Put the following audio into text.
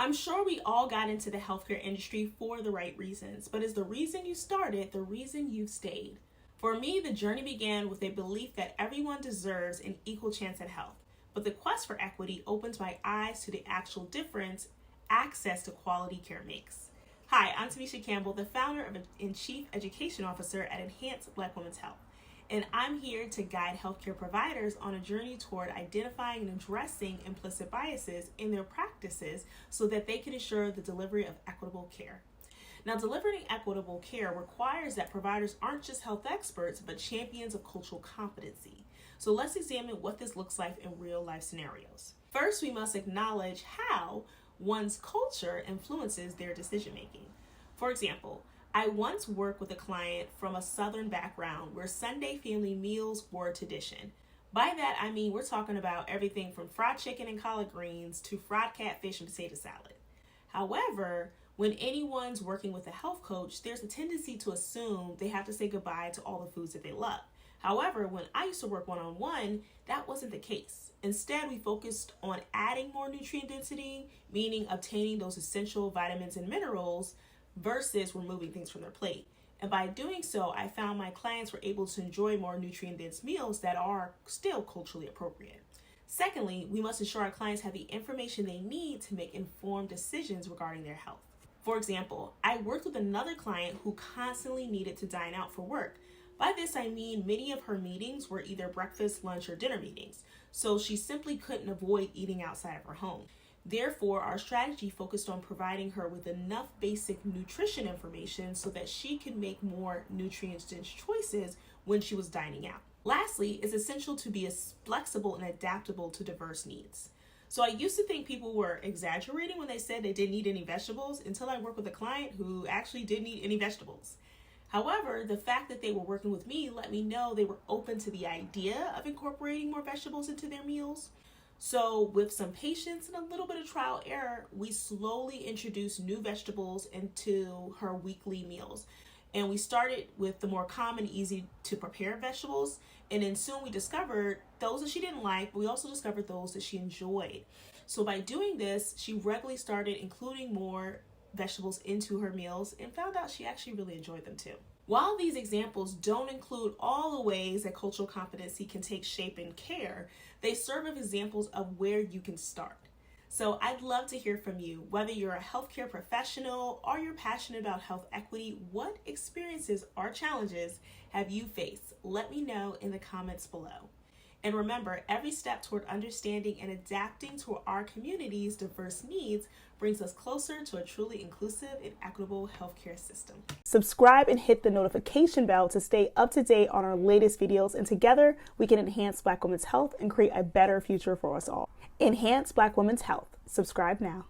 I'm sure we all got into the healthcare industry for the right reasons, but is the reason you started the reason you've stayed? For me, the journey began with a belief that everyone deserves an equal chance at health, but the quest for equity opened my eyes to the actual difference access to quality care makes. Hi, I'm Tomesha Campbell, the founder and Chief Education Officer at Enhance Black Women's Health, and I'm here to guide healthcare providers on a journey toward identifying and addressing implicit biases in their practices so that they can ensure the delivery of equitable care. Now, delivering equitable care requires that providers aren't just health experts, but champions of cultural competency. So let's examine what this looks like in real life scenarios. First, we must acknowledge how one's culture influences their decision making. For example, I once worked with a client from a Southern background where Sunday family meals were a tradition. By that, I mean we're talking about everything from fried chicken and collard greens to fried catfish and potato salad. However, when anyone's working with a health coach, there's a tendency to assume they have to say goodbye to all the foods that they love. However, when I used to work one-on-one, that wasn't the case. Instead, we focused on adding more nutrient density, meaning obtaining those essential vitamins and minerals, versus removing things from their plate. And by doing so, I found my clients were able to enjoy more nutrient-dense meals that are still culturally appropriate. Secondly, we must ensure our clients have the information they need to make informed decisions regarding their health. For example, I worked with another client who constantly needed to dine out for work. By this, I mean many of her meetings were either breakfast, lunch, or dinner meetings, so she simply couldn't avoid eating outside of her home. Therefore, our strategy focused on providing her with enough basic nutrition information so that she could make more nutrient-dense choices when she was dining out. Lastly, it's essential to be as flexible and adaptable to diverse needs. So I used to think people were exaggerating when they said they didn't eat any vegetables until I worked with a client who actually didn't eat any vegetables. However, the fact that they were working with me let me know they were open to the idea of incorporating more vegetables into their meals. So with some patience and a little bit of trial error, we slowly introduced new vegetables into her weekly meals. And we started with the more common, easy to prepare vegetables. And then soon we discovered those that she didn't like, but we also discovered those that she enjoyed. So by doing this, she regularly started including more vegetables into her meals and found out she actually really enjoyed them too. While these examples don't include all the ways that cultural competency can take shape in care, they serve as examples of where you can start. So I'd love to hear from you, whether you're a healthcare professional or you're passionate about health equity. What experiences or challenges have you faced? Let me know in the comments below. And remember, every step toward understanding and adapting to our community's diverse needs brings us closer to a truly inclusive and equitable healthcare system. Subscribe and hit the notification bell to stay up to date on our latest videos, and together we can enhance Black women's health and create a better future for us all. Enhance Black women's health. Subscribe now.